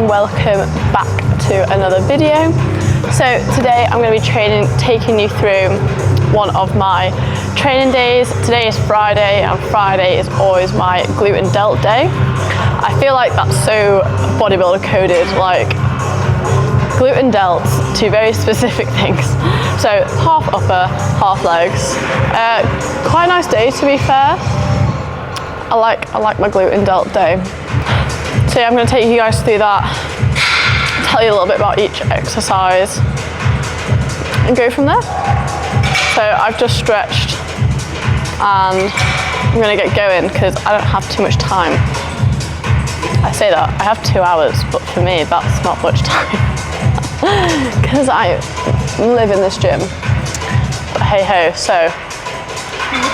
and welcome back to another video. So today I'm going to be taking you through one of my training days. Today is Friday, and Friday is always my glute and delt day. I feel like that's so bodybuilder coded, like glute and delt, two very specific things. So half upper, half legs. Quite a nice day, to be fair. I like my glute and delt day. So yeah, I'm going to take you guys through that, tell you a little bit about each exercise and go from there. So I've just stretched and I'm going to get going because I don't have too much time. I say that, I have 2 hours, but for me that's not much time because I live in this gym. But hey ho, so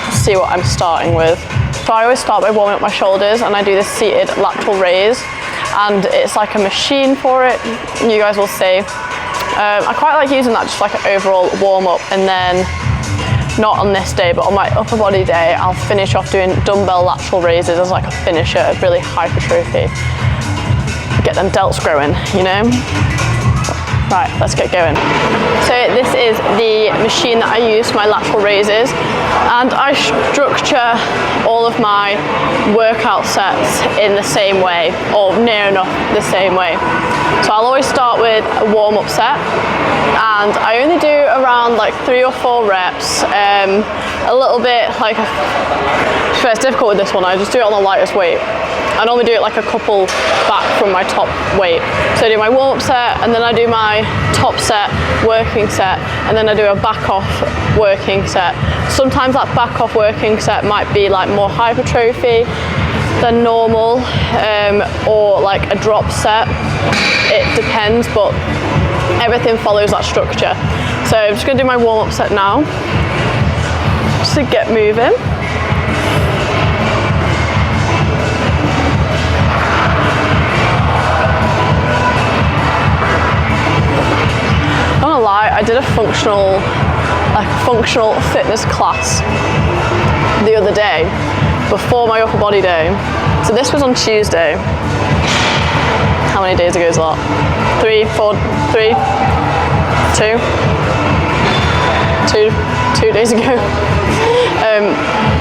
let's see what I'm starting with. So I always start by warming up my shoulders, and I do this seated lateral raise, and it's like a machine for it, you guys will see. I quite like using that just like an overall warm up, and then not on this day, but on my upper body day, I'll finish off doing dumbbell lateral raises as like a finisher, really hypertrophy. Get them delts growing, you know? Right, let's get going. So this is the machine that I use for my lateral raises, and I structure all of my workout sets in the same way, or near enough the same way. So I'll always start with a warm-up set, and I only do around like 3 or 4 reps, a little bit like, it's difficult with this one, I just do it on the lightest weight. I normally do it like a couple back from my top weight. So I do my warm-up set, and then I do my top set, working set, and then I do a back-off working set. Sometimes that back-off working set might be like more hypertrophy than normal, or like a drop set. It depends, but everything follows that structure. So I'm just gonna do my warm-up set now, just to get moving. I did a functional fitness class the other day before my upper body day. So this was on Tuesday. How many days ago is that? 3, 4, 3, 2 days ago.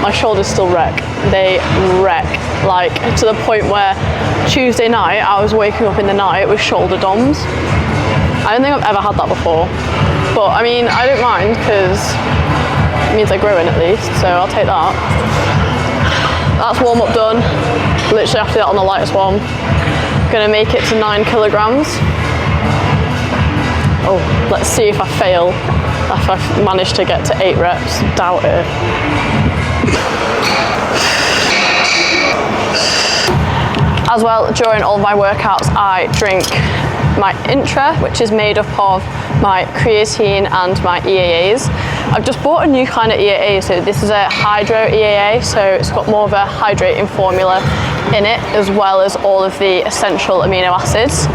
My shoulders still wreck. They wreck, like to the point where Tuesday night I was waking up in the night with shoulder DOMs. I don't think I've ever had that before, but I mean, I don't mind because it means I'm growing at least, so I'll take that. That's warm up done. Literally after that on the lightest one. Gonna make it to 9 kilograms. Oh, let's see if I fail, if I manage to get to 8 reps. Doubt it. As well, during all of my workouts, I drink my Intra, which is made up of my creatine and my EAAs. I've just bought a new kind of EAA, so this is a hydro EAA, so it's got more of a hydrating formula in it, as well as all of the essential amino acids.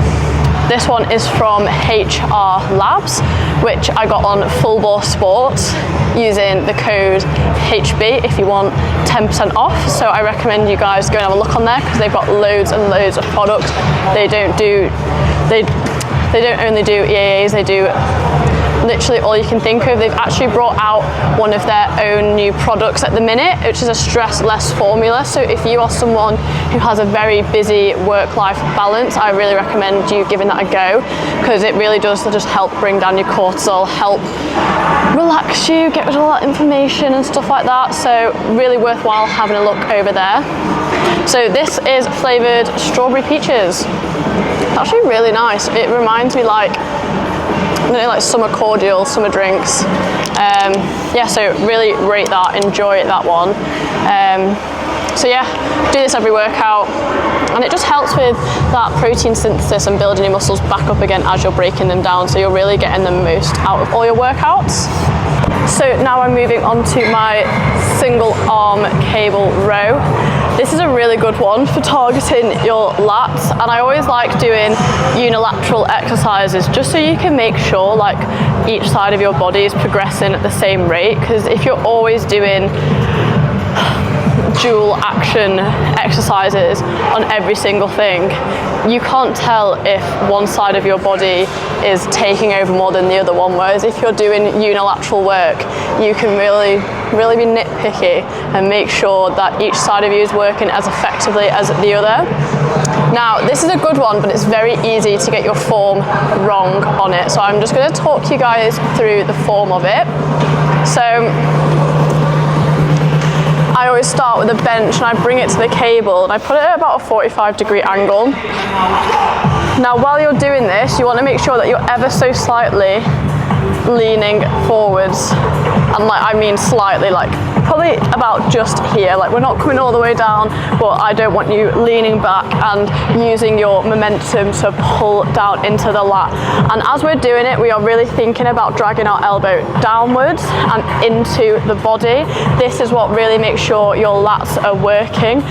This one is from HR Labs, which I got on Full Bore Sports using the code HB if you want 10% off. So I recommend you guys go and have a look on there because they've got loads and loads of products. They don't only do EAAs, they do literally all you can think of. They've actually brought out one of their own new products at the minute, which is a stress-less formula. So if you are someone who has a very busy work-life balance, I really recommend you giving that a go, because it really does just help bring down your cortisol, help relax you, get rid of all that inflammation and stuff like that. So really worthwhile having a look over there. So this is flavoured strawberry peaches. Actually really nice. It reminds me like, you know, like summer cordial, summer drinks. Yeah, so really rate that, enjoy that one. So yeah, do this every workout, and it just helps with that protein synthesis and building your muscles back up again as you're breaking them down, so you're really getting the most out of all your workouts. So now I'm moving on to my single arm cable row. This is a really good one for targeting your lats, and I always like doing unilateral exercises just so you can make sure like each side of your body is progressing at the same rate, because if you're always doing dual action exercises on every single thing, you can't tell if one side of your body is taking over more than the other one. Whereas if you're doing unilateral work, you can really be nitpicky and make sure that each side of you is working as effectively as the other. Now, this is a good one, but it's very easy to get your form wrong on it. So I'm just going to talk you guys through the form of it. So I always start with a bench and I bring it to the cable and I put it at about a 45-degree angle. Now, while you're doing this, you want to make sure that you're ever so slightly leaning forwards, and I mean slightly, probably about just here. We're not coming all the way down, but I don't want you leaning back and using your momentum to pull down into the lat. And as we're doing it, we are really thinking about dragging our elbow downwards and into the body. This is what really makes sure your lats are working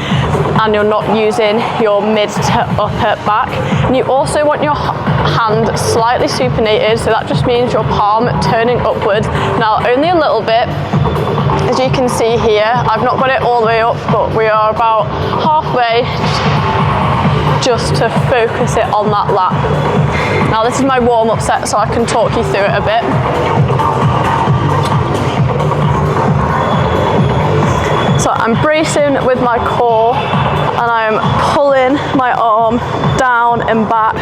and you're not using your mid to upper back. And you also want your hand slightly supinated, so that just means your palm turning upwards. Now, only a little bit. As you can see here, I've not got it all the way up, but we are about halfway, just to focus it on that lat. Now, this is my warm-up set, so I can talk you through it a bit. So I'm bracing with my core and I'm pulling my arm down and back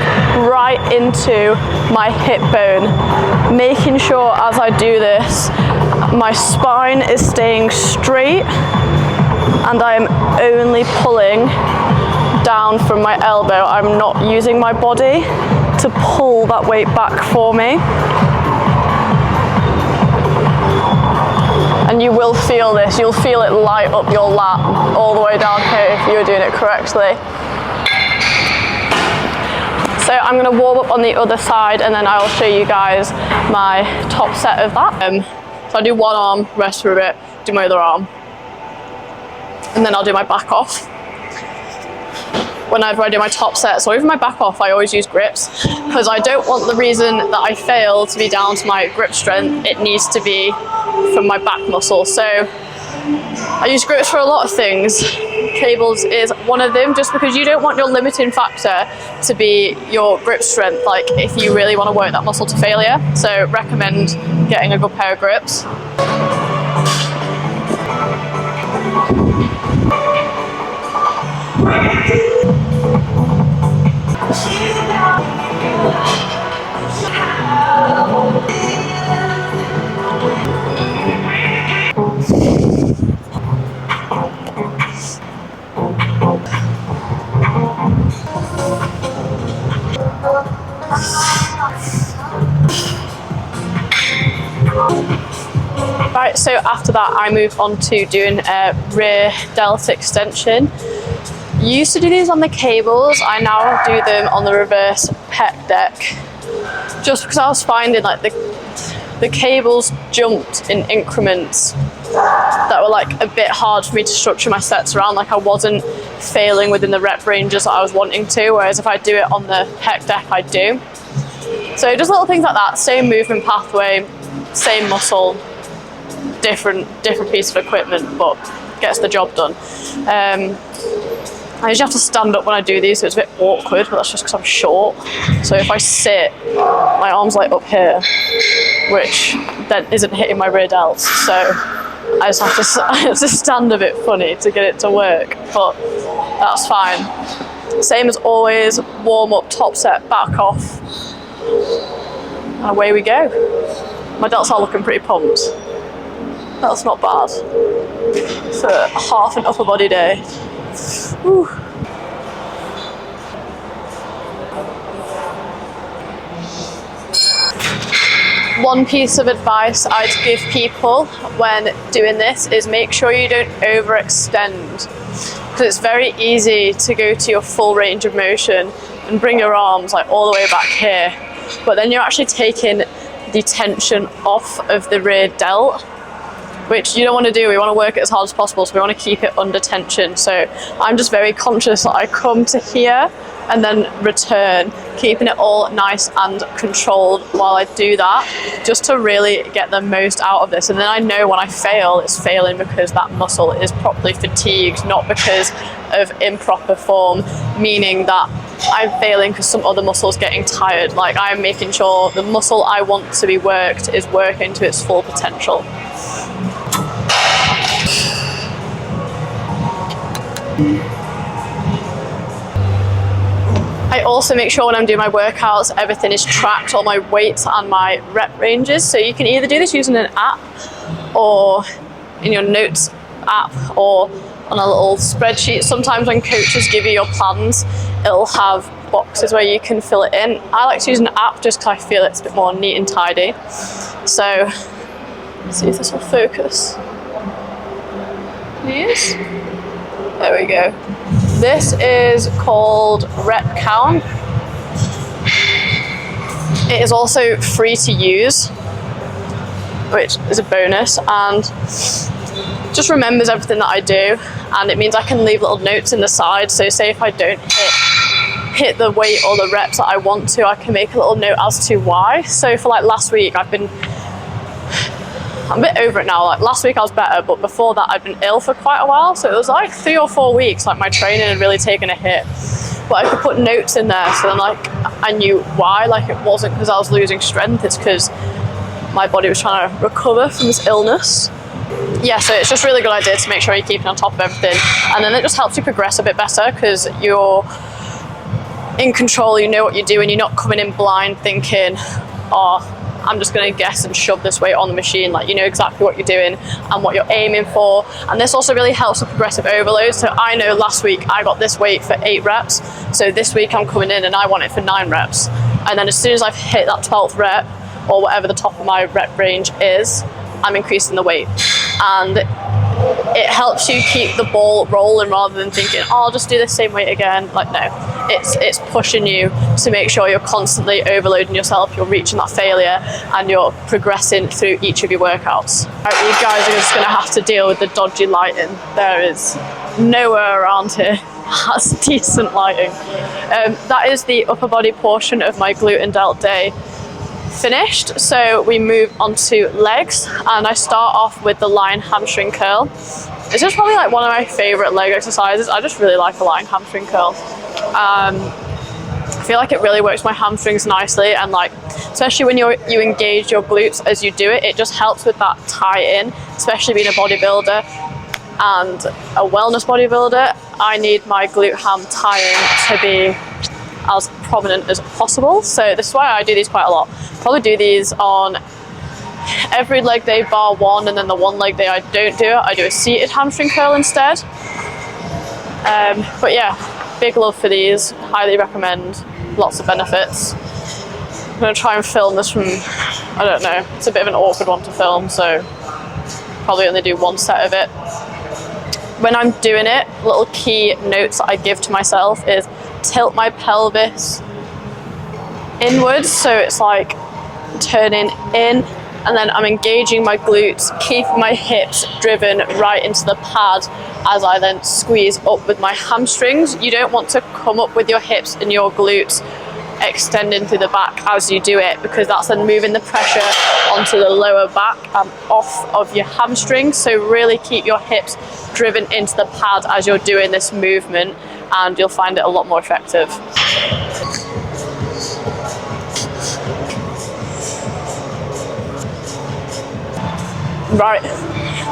right into my hip bone, making sure as I do this my spine is staying straight and I'm only pulling down from my elbow. I'm not using my body to pull that weight back for me. And you will feel this, you'll feel it light up your lat all the way down here if you're doing it correctly. So I'm going to warm up on the other side and then I'll show you guys my top set of that. So I do one arm, rest for a bit, do my other arm, and then I'll do my back off. Whenever I do my top sets or even my back off, I always use grips because I don't want the reason that I fail to be down to my grip strength. It needs to be from my back muscle. So I use grips for a lot of things. Cables is one of them, just because you don't want your limiting factor to be your grip strength, if you really want to work that muscle to failure. So recommend getting a good pair of grips. Right, so after that I move on to doing a rear delt extension. You used to do these on the cables, I now do them on the reverse pec deck, just because I was finding the cables jumped in increments that were a bit hard for me to structure my sets around. I wasn't failing within the rep ranges that I was wanting to, whereas if I do it on the pec deck I do. So just little things like that, same movement pathway, same muscle, different piece of equipment, but gets the job done. I usually have to stand up when I do these, so it's a bit awkward, but that's just because I'm short. So if I sit, my arm's up here, which then isn't hitting my rear delts. So I just have to stand a bit funny to get it to work, but that's fine. Same as always, warm up, top set, back off, and away we go. My delts are looking pretty pumped. That's not bad. It's a half an upper body day. Whew. One piece of advice I'd give people when doing this is make sure you don't overextend, because it's very easy to go to your full range of motion and bring your arms all the way back here, but then you're actually taking the tension off of the rear delt, which you don't want to do. We want to work it as hard as possible, so we want to keep it under tension. So I'm just very conscious that I come to here and then return, keeping it all nice and controlled while I do that, just to really get the most out of this. And then I know when I fail, it's failing because that muscle is properly fatigued, not because of improper form, meaning that I'm failing because some other muscle's getting tired. Like, I'm making sure the muscle I want to be worked is working to its full potential. I also make sure when I'm doing my workouts, everything is tracked, all my weights and my rep ranges. So you can either do this using an app or in your notes app or on a little spreadsheet. Sometimes when coaches give you your plans, it'll have boxes where you can fill it in. I like to use an app just because I feel it's a bit more neat and tidy. So let's see if this will focus. Please. There we go. This is called Rep Count. It is also free to use, which is a bonus, and just remembers everything that I do, and it means I can leave little notes in the side. So say if I don't hit the weight or the reps that I want to, I can make a little note as to why. So for like last week, I'm a bit over it now. Like last week I was better, but before that I'd been ill for quite a while. So it was like 3 or 4 weeks, like my training had really taken a hit. But I could put notes in there, so then like I knew why. Like it wasn't because I was losing strength, it's because my body was trying to recover from this illness. Yeah, so it's just a really good idea to make sure you're keeping on top of everything. And then it just helps you progress a bit better because you're in control, you know what you're doing, you're not coming in blind thinking, oh, I'm just going to guess and shove this weight on the machine. Like, you know exactly what you're doing and what you're aiming for. And this also really helps with progressive overload. So I know last week I got this weight for 8 reps. So this week I'm coming in and I want it for 9 reps. And then as soon as I've hit that 12th rep or whatever the top of my rep range is, I'm increasing the weight. And it helps you keep the ball rolling rather than thinking, oh, I'll just do the same weight again. Like, no, it's pushing you to make sure you're constantly overloading yourself, you're reaching that failure, and you're progressing through each of your workouts. Right, you guys are just going to have to deal with the dodgy lighting. There is nowhere around here has decent lighting. That is the upper body portion of my glute and delt day finished. So we move on to legs, and I start off with the lying hamstring curl. This is probably like one of my favorite leg exercises. I just really like a lying hamstring curl. I feel like it really works my hamstrings nicely, and like especially when you engage your glutes as you do it, it just helps with that tie in, especially being a bodybuilder and a wellness bodybuilder. I need my glute ham tie-in to be as prominent as possible. So this is why I do these quite a lot. Probably do these on every leg day bar one, and then the one leg day I don't do it, I do a seated hamstring curl instead. But yeah, big love for these, highly recommend, lots of benefits. I'm going to try and film this from, I don't know, it's a bit of an awkward one to film, so probably only do one set of it. When I'm doing it, little key notes that I give to myself is tilt my pelvis inwards, so it's like turning in, and then I'm engaging my glutes, keeping my hips driven right into the pad as I then squeeze up with my hamstrings. You don't want to come up with your hips and your glutes extending through the back as you do it, because that's then moving the pressure onto the lower back and off of your hamstrings. So really keep your hips driven into the pad as you're doing this movement, and you'll find it a lot more effective. Right,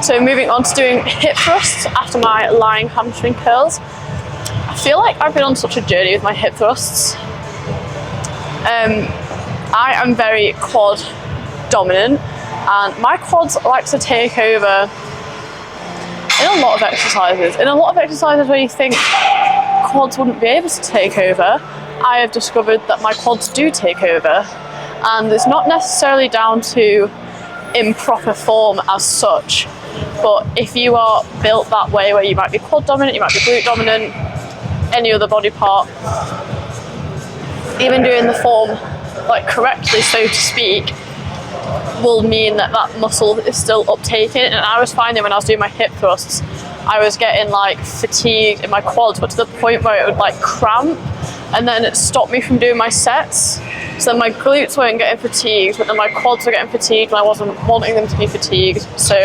so moving on to doing hip thrusts after my lying hamstring curls. I feel like I've been on such a journey with my hip thrusts. I am very quad dominant, and my quads like to take over in a lot of exercises. In a lot of exercises where you think quads wouldn't be able to take over, I have discovered that my quads do take over, and it's not necessarily down to improper form as such, but if you are built that way where you might be quad dominant, you might be glute dominant, any other body part, even doing the form like correctly, so to speak, will mean that that muscle is still uptaking. And I was finding when I was doing my hip thrusts, I was getting like fatigued in my quads, but to the point where it would like cramp, and then it stopped me from doing my sets. So my glutes weren't getting fatigued, but then my quads were getting fatigued and I wasn't wanting them to be fatigued. So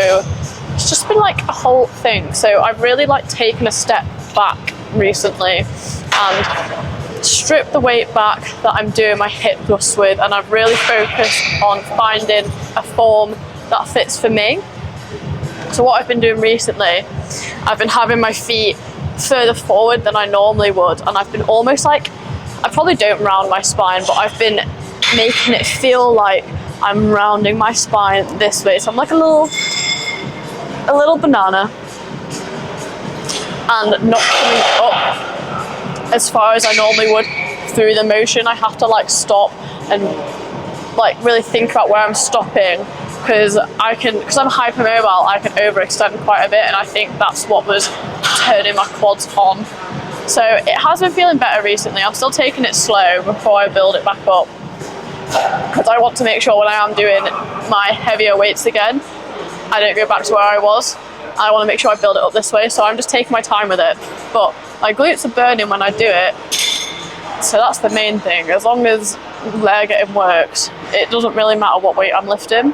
it's just been like a whole thing. So I've really like taken a step back recently and stripped the weight back that I'm doing my hip thrusts with, and I've really focused on finding a form that fits for me. So what I've been doing recently, I've been having my feet further forward than I normally would, and I've been almost like, I probably don't round my spine, but I've been making it feel like I'm rounding my spine this way. So I'm like a little banana and not coming up as far as I normally would through the motion. I have to like stop and like really think about where I'm stopping, because I'm hypermobile, I can overextend quite a bit, and I think that's what was turning my quads on. So it has been feeling better recently. I'm still taking it slow before I build it back up, because I want to make sure when I am doing my heavier weights again, I don't go back to where I was. I want to make sure I build it up this way, so I'm just taking my time with it. But my glutes are burning when I do it, so that's the main thing. As long as they're getting worked, it doesn't really matter what weight I'm lifting.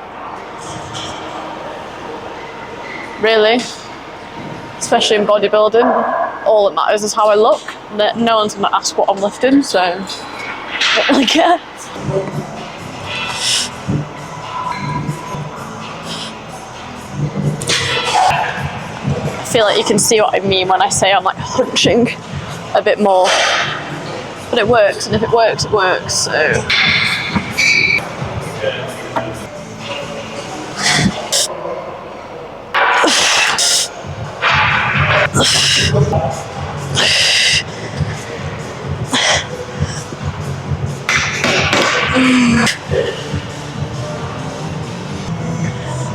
Really, especially in bodybuilding, all that matters is how I look. No one's going to ask what I'm lifting, so I don't really care. I feel like you can see what I mean when I say I'm like hunching a bit more, but it works, and if it works, it works. So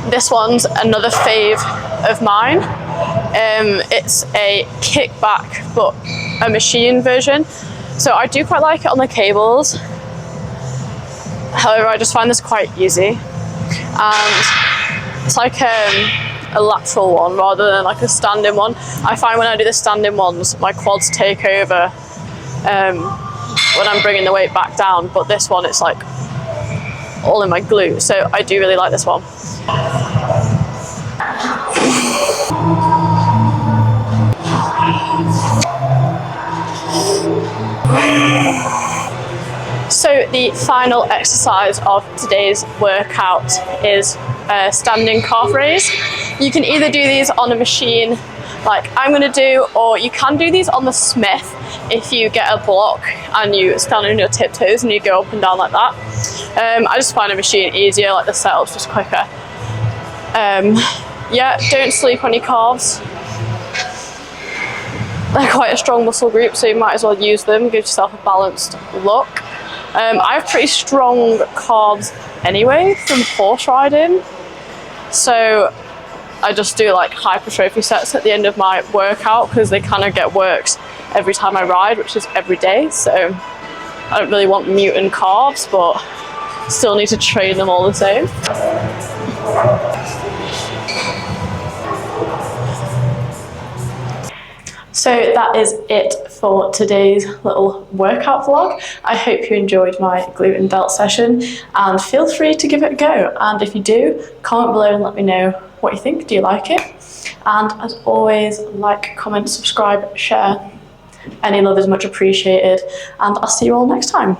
this one's another fave of mine. It's a kickback, but a machine version. So I do quite like it on the cables. However, I just find this quite easy. And it's like a lateral one rather than like a standing one. I find when I do the standing ones, my quads take over when I'm bringing the weight back down. But this one, it's like all in my glute. So I do really like this one. So the final exercise of today's workout is standing calf raise. You can either do these on a machine like I'm going to do, or you can do these on the Smith if you get a block and you stand on your tiptoes and you go up and down like that. I just find a machine easier, like the setup's just quicker. Yeah, don't sleep on your calves. They're quite a strong muscle group, so you might as well use them, give yourself a balanced look. I have pretty strong calves anyway from horse riding, so I just do like hypertrophy sets at the end of my workout, because they kind of get worked every time I ride, which is every day. So I don't really want mutant calves, but still need to train them all the same. So that is it for today's little workout vlog. I hope you enjoyed my glute and delt session, and feel free to give it a go. And if you do, comment below and let me know what you think. Do you like it? And as always, like, comment, subscribe, share. Any love is much appreciated, and I'll see you all next time.